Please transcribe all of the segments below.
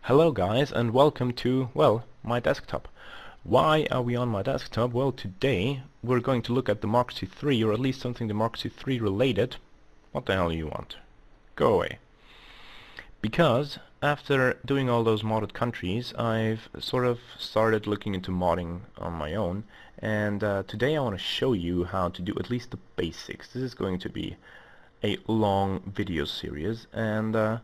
Hello guys, and welcome to, well, my desktop. Why are we on my desktop? Well, today we're going to look at Democracy 3, or at least something Democracy 3 related. What the hell do you want? Go away. Because after doing all those modded countries, I've sort of started looking into modding on my own, and today I want to show you how to do at least the basics. This is going to be a long video series, and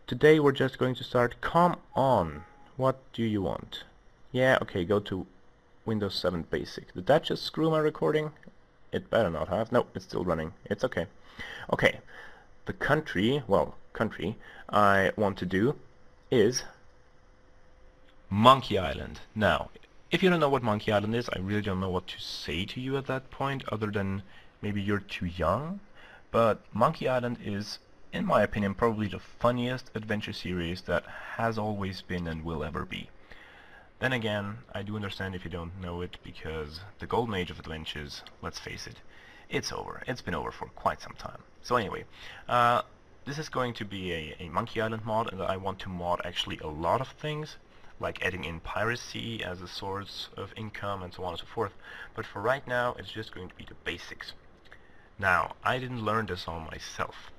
today we're just going to start. Come on! What do you want? Yeah, okay, go to Windows 7 Basic. Did that just screw my recording? It better not have. No, it's still running. It's okay. Okay, the country I want to do is Monkey Island. Now, if you don't know what Monkey Island is, I really don't know what to say to you at that point, other than maybe you're too young. But Monkey Island is, in my opinion, probably the funniest adventure series that has always been and will ever be. Then again, I do understand if you don't know it, because the golden age of adventures, let's face it, it's over. It's been over for quite some time. So anyway, this is going to be a Monkey Island mod, and I want to mod actually a lot of things, like adding in piracy as a source of income and so on and so forth. But for right now, it's just going to be the basics. Now, I didn't learn this all myself.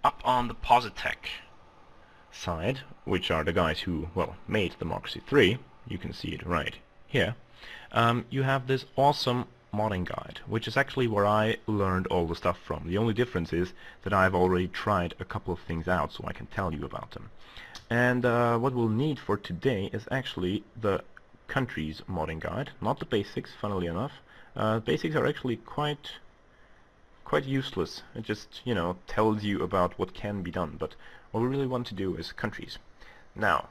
Up on the Positech side, which are the guys who, well, made Democracy 3, you can see it right here, you have this awesome modding guide, which is actually where I learned all the stuff from. The only difference is that I've already tried a couple of things out, so I can tell you about them. And what we'll need for today is actually the countries modding guide, not the basics, funnily enough. Basics are actually quite useless. It just, you know, tells you about what can be done, but what we really want to do is countries. Now,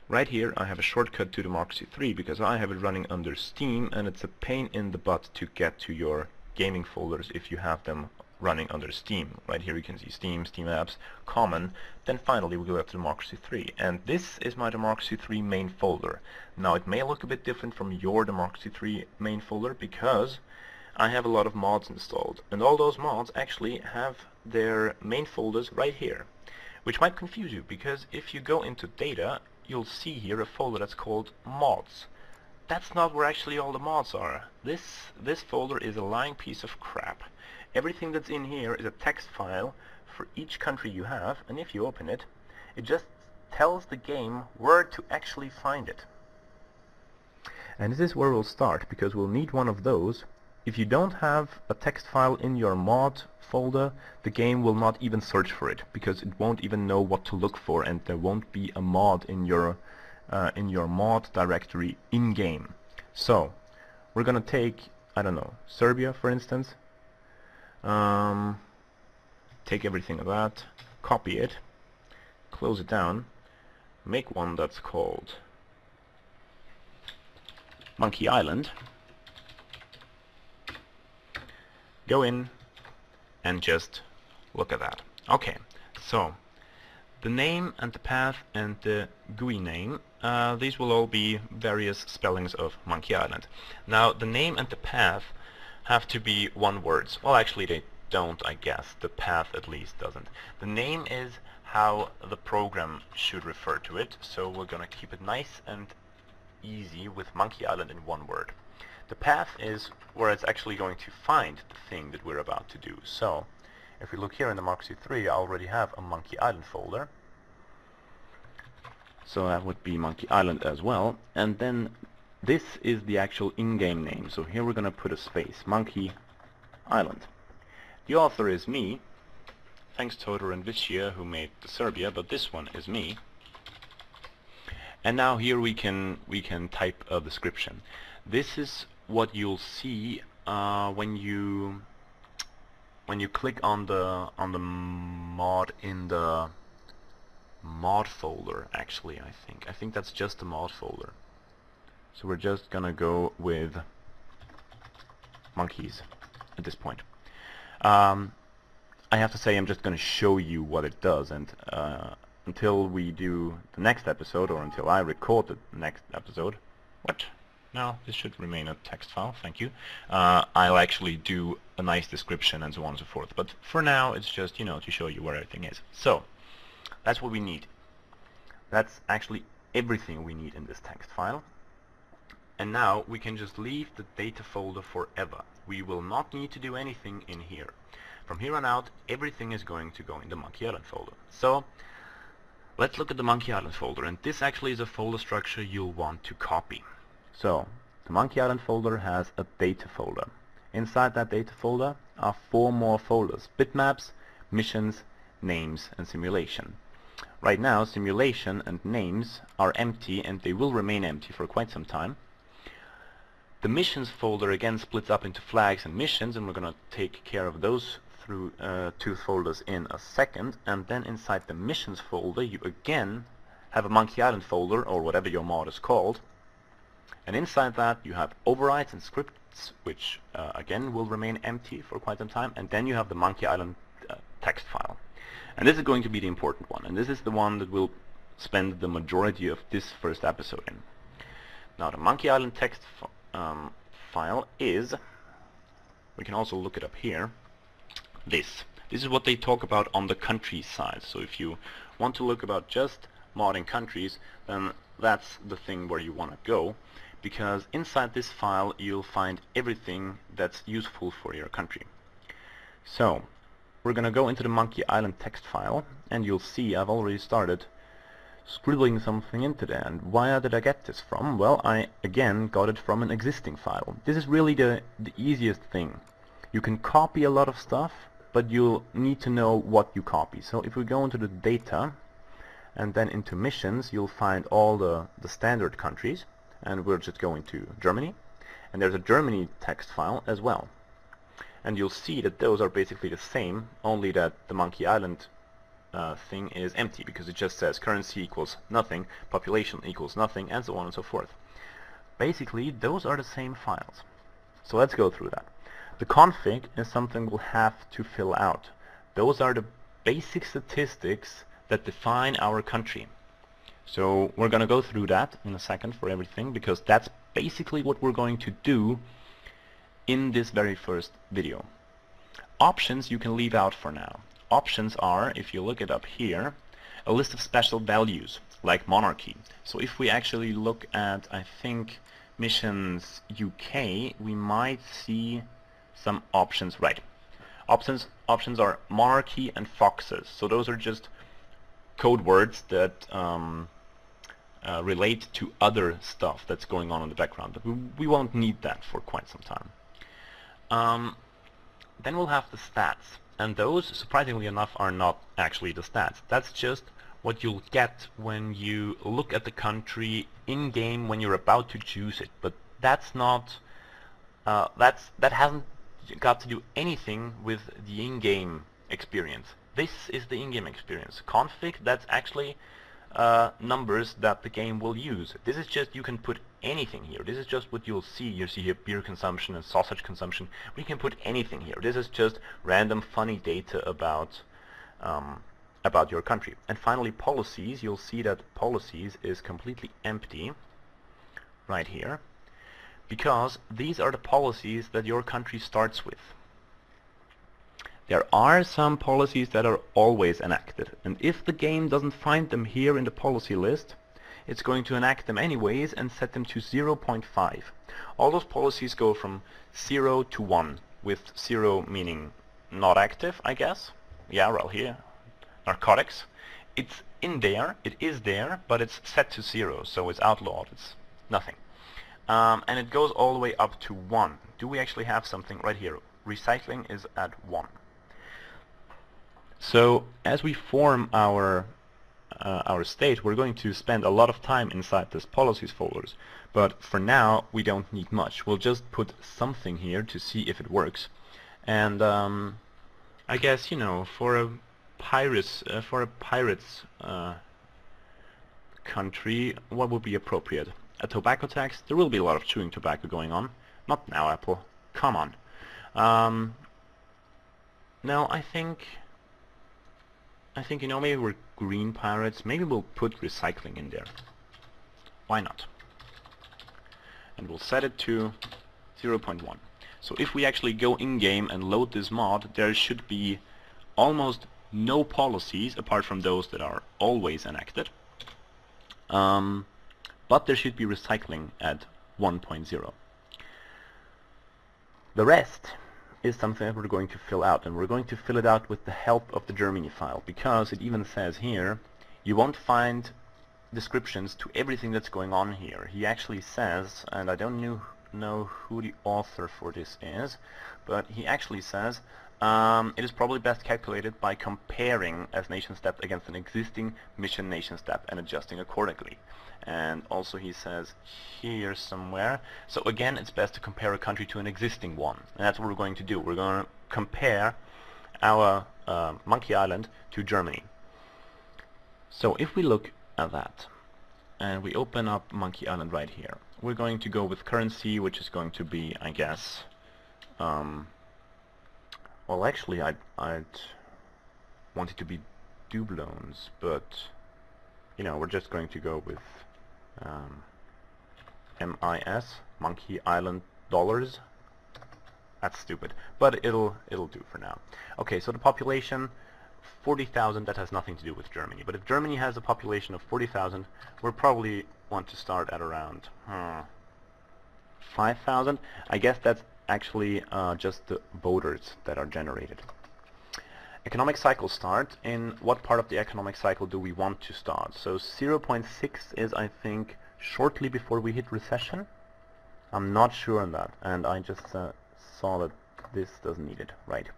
right here I have a shortcut to Democracy 3 because I have it running under Steam, and it's a pain in the butt to get to your gaming folders if you have them running under Steam. Right here you can see Steam, Steam Apps, Common, then finally we go up to Democracy 3, and this is my Democracy 3 main folder. Now it may look a bit different from your Democracy 3 main folder because I have a lot of mods installed, and all those mods actually have their main folders right here, which might confuse you, because if you go into data, you'll see here a folder that's called mods. That's not where actually all the mods are. This folder is a lying piece of crap. Everything that's in here is a text file for each country you have, and if you open it, it just tells the game where to actually find it. And this is where we'll start, because we'll need one of those. If you don't have a text file in your mod folder, the game will not even search for it, because it won't even know what to look for, and there won't be a mod in your mod directory in-game. So, we're gonna take, I don't know, Serbia for instance. Take everything of that, copy it, close it down, make one that's called Monkey Island. Go in and just look at that. Okay, so the name and the path and the GUI name, these will all be various spellings of Monkey Island. Now the name and the path have to be one word. Well, actually they don't, I guess. The path at least doesn't. The name is how the program should refer to it, so we're gonna keep it nice and easy with Monkey Island in one word. The path is where it's actually going to find the thing that we're about to do. So, if we look here in Democracy 3, I already have a Monkey Island folder. So that would be Monkey Island as well. And then this is the actual in-game name. So here we're going to put a space, Monkey Island. The author is me. Thanks Todor and Vicia who made the Serbia, but this one is me. And now here we can type a description. This is what you'll see when you click on the mod in the mod folder. Actually, I think that's just the mod folder. So we're just gonna go with monkeys at this point. I have to say I'm just gonna show you what it does, and until we do the next episode, or until I record the next episode. What? No, this should remain a text file, thank you. I'll actually do a nice description and so on and so forth, but for now it's just, you know, to show you where everything is. So, That's what we need. That's actually everything we need in this text file. And now we can just leave the data folder forever. We will not need to do anything in here. From here on out, everything is going to go in the Monkey Island folder. So let's look at the Monkey Island folder, and this actually is a folder structure you'll want to copy. So the Monkey Island folder has a data folder. Inside that data folder are 4 more folders: bitmaps, missions, names, and simulation. Right now, simulation and names are empty, and they will remain empty for quite some time. The missions folder again splits up into flags and missions, and we're going to take care of those through 2 folders in a second. And then inside the missions folder you again have a Monkey Island folder, or whatever your mod is called, and inside that you have overrides and scripts, which again will remain empty for quite some time. And then you have the Monkey Island text file, and this is going to be the important one, and this is the one that we'll spend the majority of this first episode in. Now the Monkey Island text file is, we can also look it up here, this is what they talk about on the countries side. So if you want to look about just modding countries, then that's the thing where you want to go, because inside this file you'll find everything that's useful for your country. So we're gonna go into the Monkey Island text file, and you'll see I've already started scribbling something into there. And where did I get this from? Well, I again got it from an existing file. This is really the easiest thing. You can copy a lot of stuff, but you'll need to know what you copy. So if we go into the data and then into missions, you'll find all the standard countries, and we're just going to Germany, and there's a Germany text file as well. And you'll see that those are basically the same, only that the Monkey Island thing is empty, because it just says currency equals nothing, population equals nothing, and so on and so forth. Basically those are the same files. So let's go through that. The config is something we'll have to fill out. Those are the basic statistics that define our country. So we're gonna go through that in a second for everything, because that's basically what we're going to do in this very first video. Options you can leave out for now. Options are, if you look it up here, a list of special values like monarchy. So if we actually look at, I think, missions UK, we might see some options. Right. Options are monarchy and foxes. So those are just code words that relate to other stuff that's going on in the background, but we won't need that for quite some time. Then we'll have the stats, and those, surprisingly enough, are not actually the stats. That's just what you'll get when you look at the country in-game when you're about to choose it, but that's not that hasn't got to do anything with the in-game experience. This is the in-game experience. Config, that's actually numbers that the game will use. This is just, you can put anything here. This is just what you'll see. You see here beer consumption and sausage consumption. We can put anything here. This is just random funny data about your country. And finally, policies. You'll see that policies is completely empty right here, because these are the policies that your country starts with. There are some policies that are always enacted, and if the game doesn't find them here in the policy list, it's going to enact them anyways and set them to 0.5. All those policies go from 0 to 1, with 0 meaning not active, I guess. Yeah, well, here, narcotics. It's in there, it is there, but it's set to 0, so it's outlawed, it's nothing. And it goes all the way up to 1. Do we actually have something right here? Recycling is at 1. So as we form our state, we're going to spend a lot of time inside this policies folders, but for now we don't need much. We'll just put something here to see if it works. And I guess, you know, for a pirates country, what would be appropriate? A tobacco tax? There will be a lot of chewing tobacco going on. Not now, Apple. Come on. No, I think, you know, maybe we're green pirates. Maybe we'll put recycling in there. Why not? And we'll set it to 0.1. So if we actually go in-game and load this mod, there should be almost no policies apart from those that are always enacted, but there should be recycling at 1.0. The rest is something that we're going to fill out, and we're going to fill it out with the help of the Germany file, because it even says here you won't find descriptions to everything that's going on here. He actually says, and I don't know who the author for this is, but he actually says it is probably best calculated by comparing as nation step against an existing mission nation step and adjusting accordingly. And also he says here somewhere, so again it's best to compare a country to an existing one, and that's what we're going to do. We're going to compare our Monkey Island to Germany. So if we look at that and we open up Monkey Island right here, we're going to go with currency, which is going to be, I guess, well actually I'd want it to be doubloons, but you know, we're just going to go with MIS, Monkey Island dollars. That's stupid, but it'll do for now. Okay, so the population 40,000, that has nothing to do with Germany. But if Germany has a population of 40,000, we'll probably want to start at around 5,000. I guess that's actually just the voters that are generated. Economic cycle start. In what part of the economic cycle do we want to start? So 0.6 is, I think, shortly before we hit recession. I'm not sure on that, and I just saw that this doesn't need it. Right.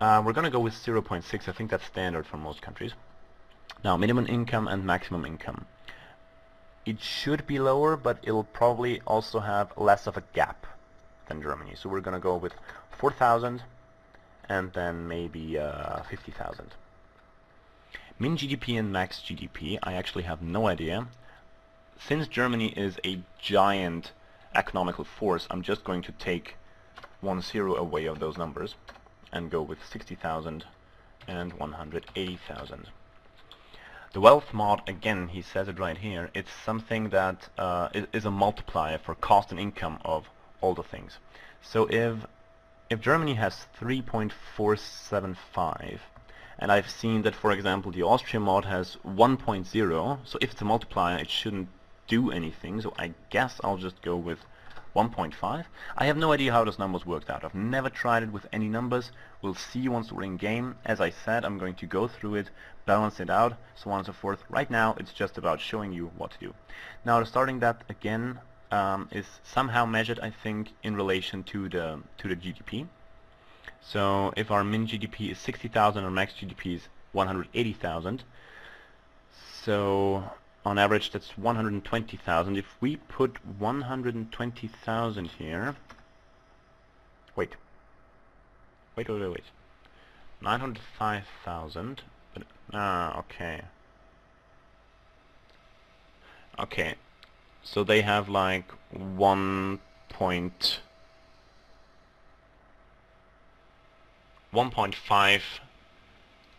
We're going to go with 0.6. I think that's standard for most countries. Now, minimum income and maximum income. It should be lower, but it'll probably also have less of a gap than Germany. So we're going to go with 4,000 and then maybe 50,000. Min GDP and max GDP, I actually have no idea. Since Germany is a giant economical force, I'm just going to take 1 0 away of those numbers and go with 60,000 and 180,000. The wealth mod, again, he says it right here, it's something that is a multiplier for cost and income of all the things. So if Germany has 3.475, and I've seen that, for example, the Austrian mod has 1.0, so if it's a multiplier it shouldn't do anything, so I guess I'll just go with 1.5. I have no idea how those numbers worked out. I've never tried it with any numbers. We'll see once we're in game. As I said, I'm going to go through it, balance it out, so on and so forth. Right now it's just about showing you what to do. Now the starting debt again is somehow measured, I think, in relation to the GDP. So if our min GDP is 60,000, our max GDP is 180,000. So on average that's 120,000. If we put 120,000 here, wait, 905,000, okay, so they have like 1.5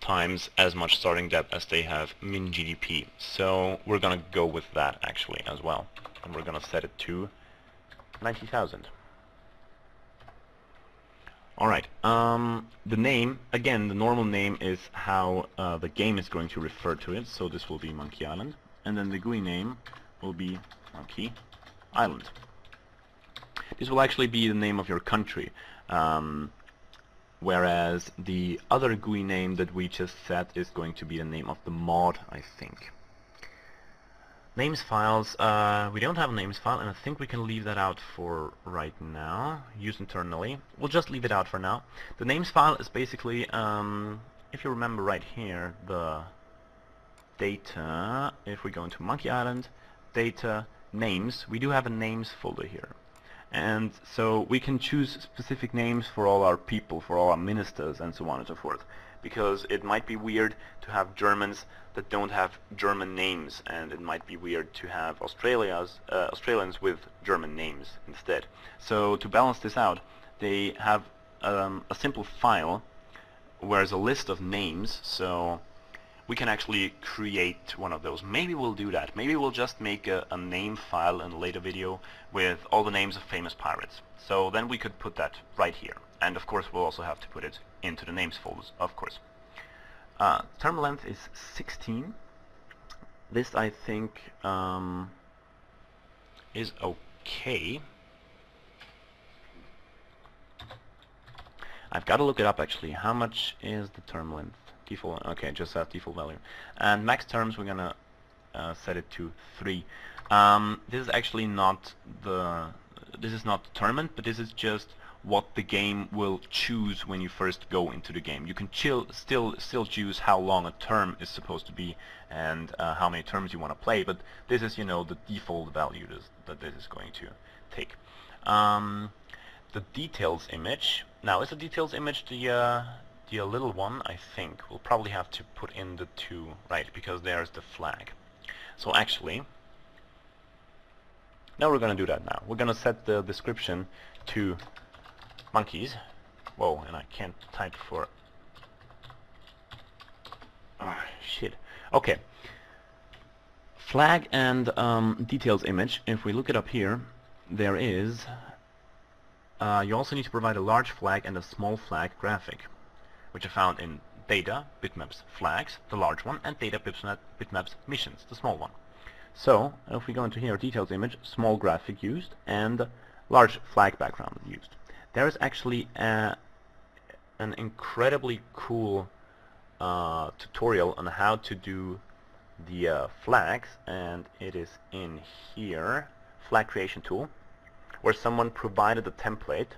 times as much starting debt as they have min GDP. So we're gonna go with that actually as well, and we're gonna set it to 90,000. Alright, the name, again, the normal name is how the game is going to refer to it, so this will be Monkey Island, and then the GUI name will be Monkey Island. This will actually be the name of your country, whereas the other GUI name that we just set is going to be the name of the mod, I think. Names files, we don't have a names file, and I think we can leave that out for right now. Use internally. We'll just leave it out for now. The names file is basically, if you remember right here, the data, if we go into Monkey Island, data, names, we do have a names folder here. And so we can choose specific names for all our people, for all our ministers, and so on and so forth. Because it might be weird to have Germans that don't have German names, and it might be weird to have Australians with German names instead. So to balance this out, they have a simple file where there's a list of names, so we can actually create one of those. Maybe we'll do that. Maybe we'll just make a name file in a later video with all the names of famous pirates. So then we could put that right here. And of course we'll also have to put it into the names folders, of course. Term length is 16. This I think is okay. I've got to look it up actually. How much is the term length? Default, okay, just that default value. And max terms we're gonna set it to 3. This is actually not determined, but this is just what the game will choose when you first go into the game. You can still choose how long a term is supposed to be and how many terms you want to play, but this is, you know, the default value that this is going to take. The details image. Now, is the details image the little one? I think we'll probably have to put in the 2, right? Because there's the flag. So actually, now we're gonna do that now. We're gonna set the description to monkeys. Whoa, and I can't type for... oh, shit. Okay. Flag and details image. If we look it up here, there is... you also need to provide a large flag and a small flag graphic, which are found in data, bitmaps, flags, the large one, and data, bitmaps, missions, the small one. So, if we go into here, details image, small graphic used, and large flag background used. There is actually an incredibly cool tutorial on how to do the flags, and it is in here, flag creation tool, where someone provided a template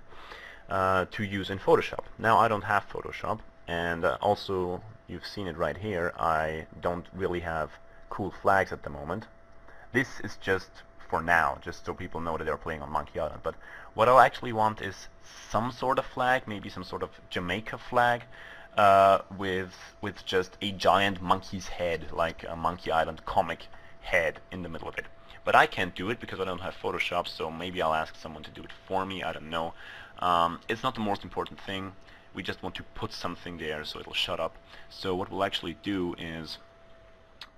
to use in Photoshop. Now I don't have Photoshop, and also you've seen it right here, I don't really have cool flags at the moment. This is just for now, just so people know that they're playing on Monkey Island, but what I'll actually want is some sort of flag, maybe some sort of Jamaica flag, with just a giant monkey's head, like a Monkey Island comic head in the middle of it. But I can't do it because I don't have Photoshop, so maybe I'll ask someone to do it for me, I don't know. It's not the most important thing, we just want to put something there so it'll shut up. So what we'll actually do is,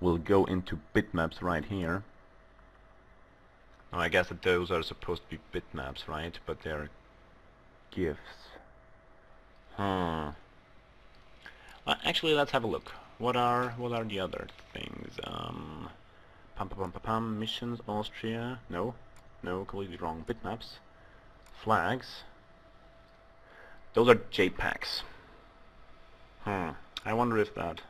we'll go into bitmaps right here. Now I guess that those are supposed to be bitmaps, right? But they're GIFs. Actually, let's have a look. What are the other things? Missions, Austria. No, completely wrong. Bitmaps, flags. Those are JPEGs. I wonder if that.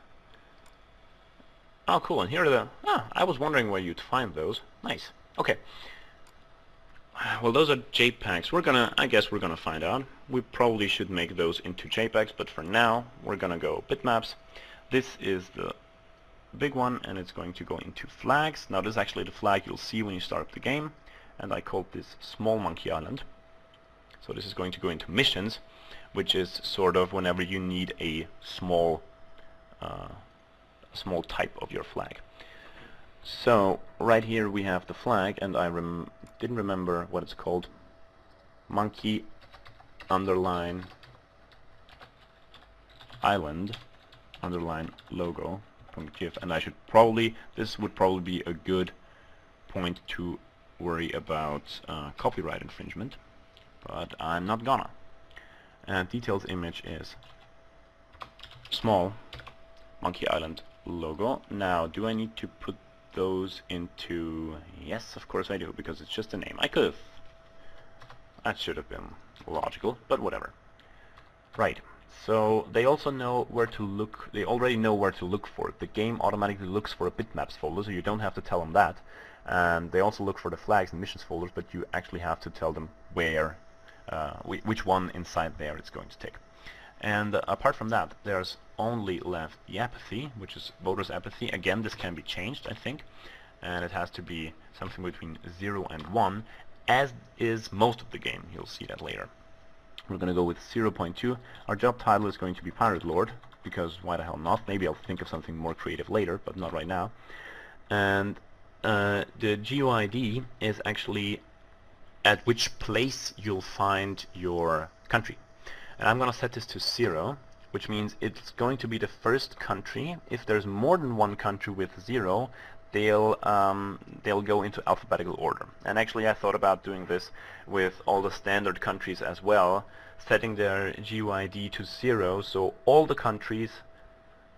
Oh, cool. And here are the. I was wondering where you'd find those. Nice. Okay. Well, those are JPEGs. I guess we're gonna find out. We probably should make those into JPEGs, but for now, we're gonna go bitmaps. This is the big one, and it's going to go into flags. Now this is actually the flag you'll see when you start up the game, and I called this Small Monkey Island. So this is going to go into missions, which is sort of whenever you need a small type of your flag. So right here we have the flag, and I didn't remember what it's called. Monkey underline island underline logo from GIF, and I should probably, this would probably be a good point to worry about copyright infringement, but I'm not gonna. And details image is small Monkey Island logo. Now, do I need to put those into... Yes, of course I do, because it's just a name. I could have... That should have been logical, but whatever. Right. So they also know where to look. They already know where to look for it. The game automatically looks for a bitmaps folder, so you don't have to tell them that. And they also look for the flags and missions folders, but you actually have to tell them where, which one inside there it's going to take. And apart from that, there's only left the apathy, which is voters' apathy. Again, this can be changed, I think, and it has to be something between 0 and 1, as is most of the game. You'll see that later. We're going to go with 0.2. Our job title is going to be Pirate Lord, because why the hell not? Maybe I'll think of something more creative later, but not right now. And the GUID is actually at which place you'll find your country. And I'm going to set this to 0, which means it's going to be the first country. If there's more than one country with 0, they'll go into alphabetical order. And actually I thought about doing this with all the standard countries as well, setting their GUID to 0, so all the countries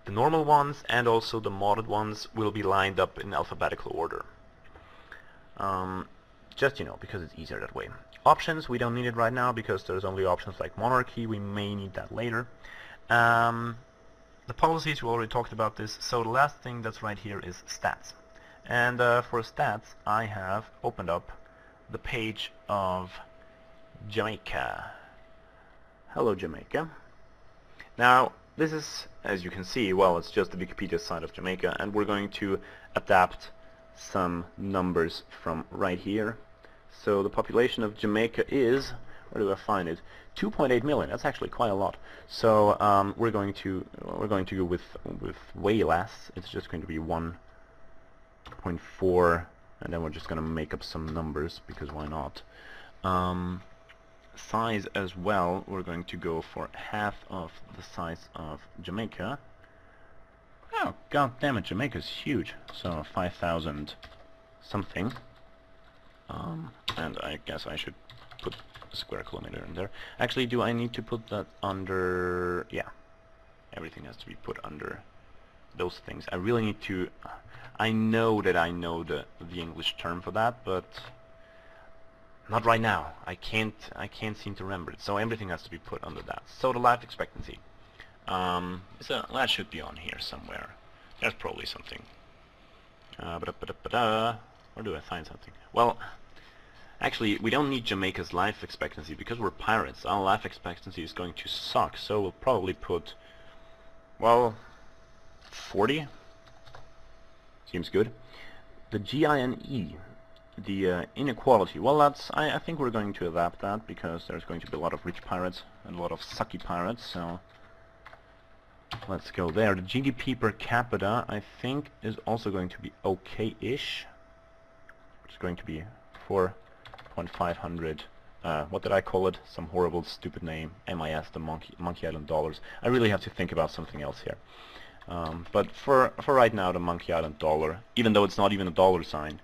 The normal ones and also the modded ones will be lined up in alphabetical order. Just, because it's easier that way. Options, we don't need it right now because there's only options like monarchy. We may need that later. The policies, we already talked about this. So the last thing that's right here is stats. And for stats, I have opened up the page of Jamaica. Hello, Jamaica. Now, this is, as you can see, well, it's just the Wikipedia site of Jamaica, and we're going to adapt some numbers from right here. So the population of Jamaica is, where do I find it? 2.8 million. That's actually quite a lot. So we're going to go with way less. It's just going to be 1.4, and then we're just going to make up some numbers because why not? Size as well. We're going to go for half of the size of Jamaica. Oh, god damn it! Jamaica's huge. So 5,000 something. And I guess I should put a square kilometer in there. Actually, do I need to put that under... Yeah. Everything has to be put under those things. I really need to... I know that I know the English term for that, but not right now. I can't seem to remember it. So everything has to be put under that. So the life expectancy. That should be on here somewhere. There's probably something. Where do I find something? Well, actually, we don't need Jamaica's life expectancy because we're pirates. Our life expectancy is going to suck, so we'll probably put, well, 40. Seems good. The GINE, the inequality. Well, that's. I think we're going to adapt that because there's going to be a lot of rich pirates and a lot of sucky pirates. So let's go there. The GDP per capita, I think, is also going to be okay-ish. It's going to be 4,500. What did I call it? Some horrible, stupid name. MIS, the Monkey Island dollars. I really have to think about something else here. But for right now, the Monkey Island dollar, even though it's not even a dollar sign,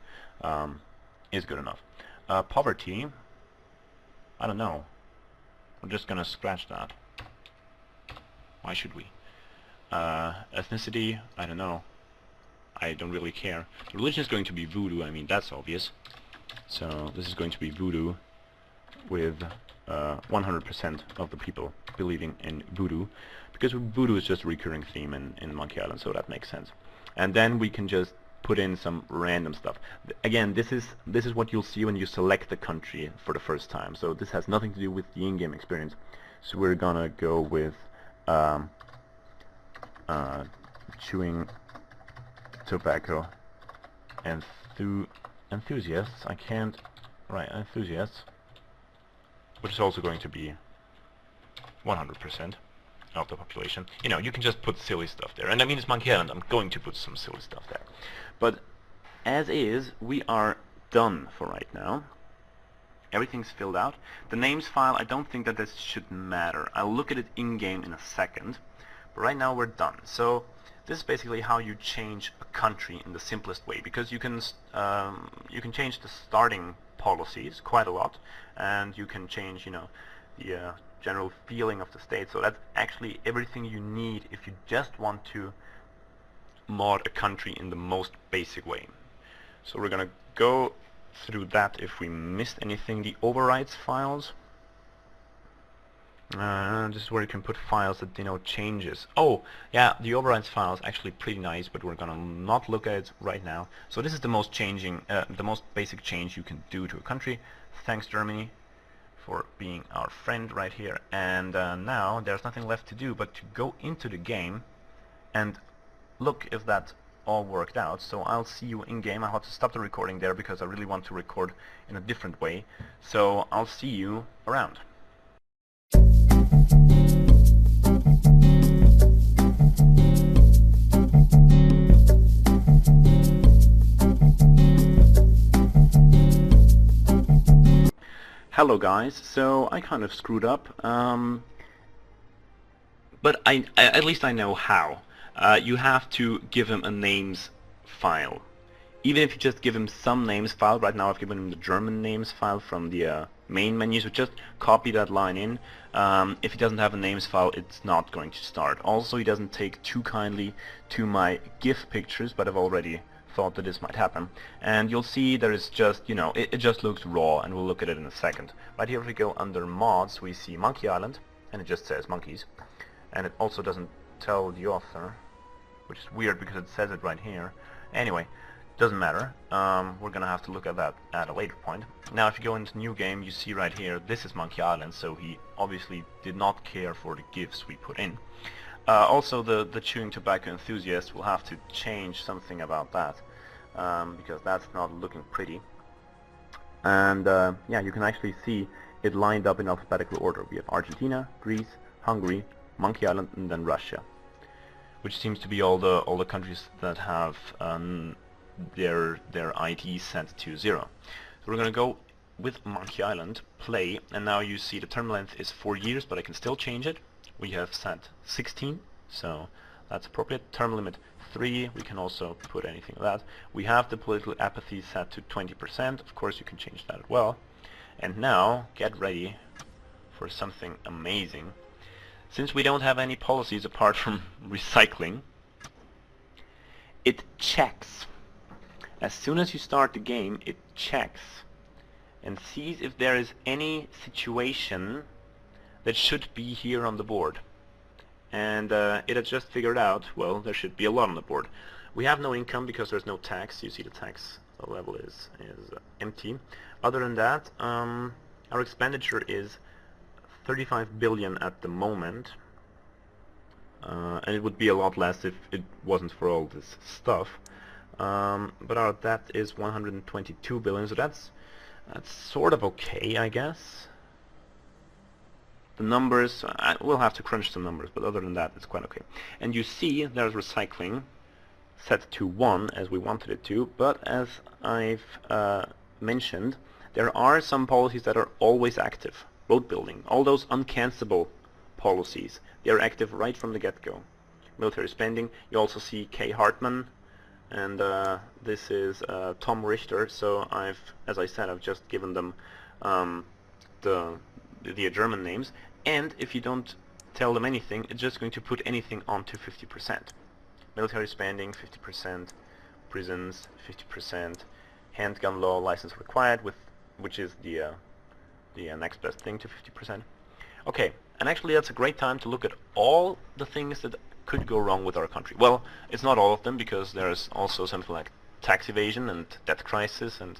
is good enough. Poverty, I don't know. We're just gonna scratch that. Why should we? Ethnicity, I don't know. I don't really care. The religion is going to be voodoo, I mean, that's obvious. So this is going to be voodoo with 100% of the people believing in voodoo, because voodoo is just a recurring theme in Monkey Island, so that makes sense. And then we can just put in some random stuff. Again, this is what you'll see when you select the country for the first time. So this has nothing to do with the in-game experience. So we're gonna go with chewing tobacco enthusiasts. I can't... Right, enthusiasts. Which is also going to be 100% of the population. You know, you can just put silly stuff there. And I mean, it's Monkey Island. I'm going to put some silly stuff there. But as is, we are done for right now. Everything's filled out. The names file, I don't think that this should matter. I'll look at it in-game in a second. But right now we're done. So this is basically how you change a country in the simplest way, because you can change the starting policies quite a lot, and you can change, you know, the general feeling of the state. So that's actually everything you need if you just want to mod a country in the most basic way. So we're gonna go through that if we missed anything. The overrides files. This is where you can put files that denote changes. Oh, yeah, the overrides file is actually pretty nice, but we're gonna not look at it right now. So this is the most basic change you can do to a country. Thanks, Germany, for being our friend right here. And now there's nothing left to do but to go into the game and look if that all worked out. So I'll see you in game. I have to stop the recording there because I really want to record in a different way. So I'll see you around. Hello guys, so I kind of screwed up, but at least I know how. You have to give him a names file. Even if you just give him some names file, right now I've given him the German names file from the main menu, so just copy that line in. If it doesn't have a names file, it's not going to start. Also, he doesn't take too kindly to my GIF pictures, but I've already thought that this might happen. And you'll see there is just, you know, it just looks raw, and we'll look at it in a second. Right here, if we go under mods, we see Monkey Island, and it just says monkeys. And it also doesn't tell the author, which is weird because it says it right here. Anyway, doesn't matter. We're gonna have to look at that at a later point. Now, if you go into new game, you see right here, this is Monkey Island, so he obviously did not care for the GIFs we put in. Also, the chewing tobacco enthusiast will have to change something about that, because that's not looking pretty. And yeah, you can actually see it lined up in alphabetical order. We have Argentina, Greece, Hungary, Monkey Island, and then Russia, which seems to be all the countries that have their ID set to 0. So we're going to go with Monkey Island, play, and now you see the term length is 4 years, but I can still change it. We have set 16, so that's appropriate. Term limit 3, we can also put anything like that. We have the political apathy set to 20%, of course you can change that as well. And now, get ready for something amazing. Since we don't have any policies apart from recycling, it checks. As soon as you start the game, it checks and sees if there is any situation that should be here on the board. And it has just figured out, well, there should be a lot on the board. We have no income because there's no tax. You see the tax level is empty. Other than that, our expenditure is 35 billion at the moment, and it would be a lot less if it wasn't for all this stuff. But our debt is 122 billion, so that's sort of okay, I guess. The numbers, we'll have to crunch some numbers, but other than that, it's quite okay. And you see there's recycling set to 1 as we wanted it to, but as I've mentioned, there are some policies that are always active. Road building, all those uncancelable policies, they are active right from the get-go. Military spending, you also see K. Hartman, and this is Tom Richter, so as I said, I've just given them the German names, and if you don't tell them anything, it's just going to put anything onto 50%. Military spending, 50%, prisons, 50%, handgun law license required, which is the next best thing to 50%. Okay, and actually that's a great time to look at all the things that could go wrong with our country. Well, it's not all of them, because there's also something like tax evasion and debt crisis and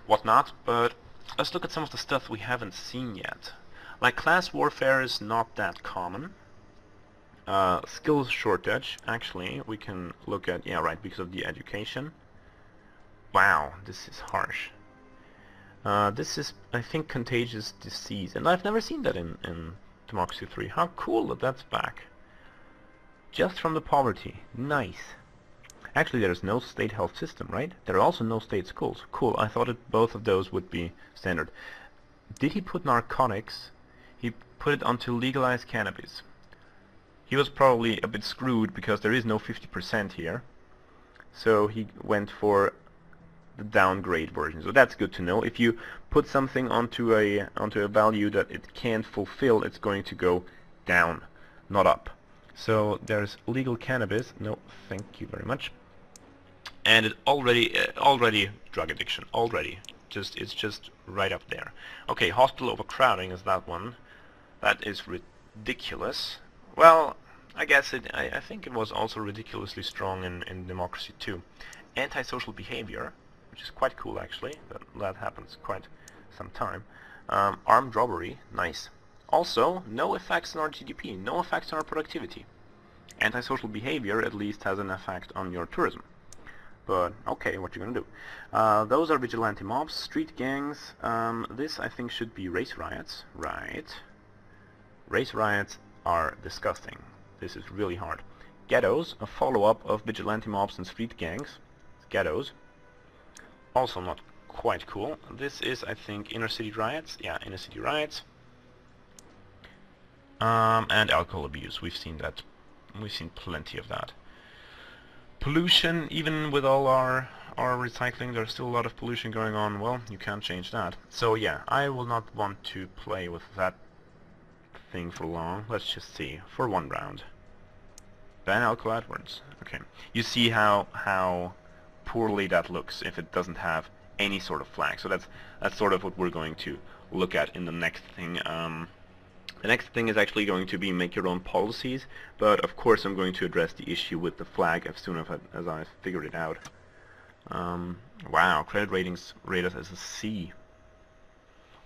whatnot, but let's look at some of the stuff we haven't seen yet. Like class warfare is not that common. Skills shortage, actually, we can look at, yeah, right, because of the education. Wow, this is harsh. This is, I think, contagious disease, and I've never seen that in Democracy 3. How cool that that's back. Just from the poverty. Nice. Actually, there's no state health system, right? There are also no state schools. Cool, I thought both of those would be standard. Did he put narcotics? He put it onto legalized cannabis. He was probably a bit screwed because there is no 50% here. So he went for the downgrade version. So that's good to know. If you put something onto a value that it can't fulfill, it's going to go down, not up. So there's legal cannabis. No, thank you very much. And it already drug addiction. Already, it's just right up there. Okay, hospital overcrowding is that one. That is ridiculous. Well, I guess I think it was also ridiculously strong in Democracy 2. Antisocial behavior, which is quite cool actually. That happens quite some time. Armed robbery, nice. Also, no effects on our GDP, no effects on our productivity. Antisocial behavior at least has an effect on your tourism. But okay, what you gonna do? Those are vigilante mobs, street gangs. This I think should be race riots, right? Race riots are disgusting. This is really hard. Ghettos, a follow-up of vigilante mobs and street gangs. Ghettos. Also not quite cool. This is, I think, inner city riots. Yeah, inner city riots. And alcohol abuse. We've seen that. We've seen plenty of that. Pollution, even with all our are recycling, there's still a lot of pollution going on. Well, you can't change that. So yeah, I will not want to play with that thing for long. Let's just see, for one round. Ban alcohol AdWords. Okay. You see how poorly that looks if it doesn't have any sort of flag. So that's sort of what we're going to look at in the next thing. The next thing is actually going to be make your own policies, but of course I'm going to address the issue with the flag as soon as I've figured it out. Wow, credit ratings rate us as a C.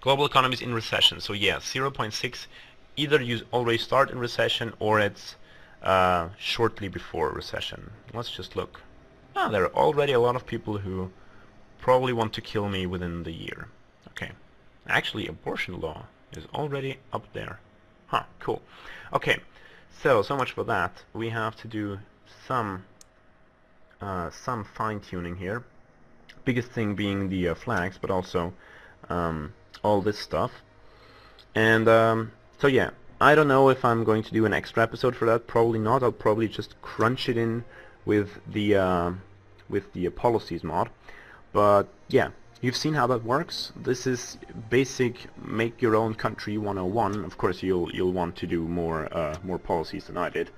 Global economy is in recession, so yeah, 0.6, either you already start in recession or it's shortly before recession. Let's just look. Ah, there are already a lot of people who probably want to kill me within the year. Okay, actually abortion law is already up there. Huh, cool. Okay, so much for that. We have to do some fine-tuning here. Biggest thing being the flags, but also all this stuff. And so yeah, I don't know if I'm going to do an extra episode for that. Probably not. I'll probably just crunch it in with the policies mod. But yeah, you've seen how that works. This is basic make your own country 101. Of course, you'll want to do more policies than I did,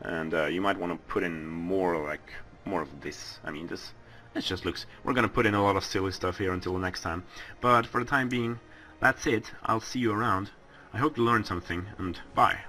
and you might want to put in more of this. I mean, this just looks. We're gonna put in a lot of silly stuff here until the next time. But for the time being, that's it. I'll see you around. I hope you learned something, and bye.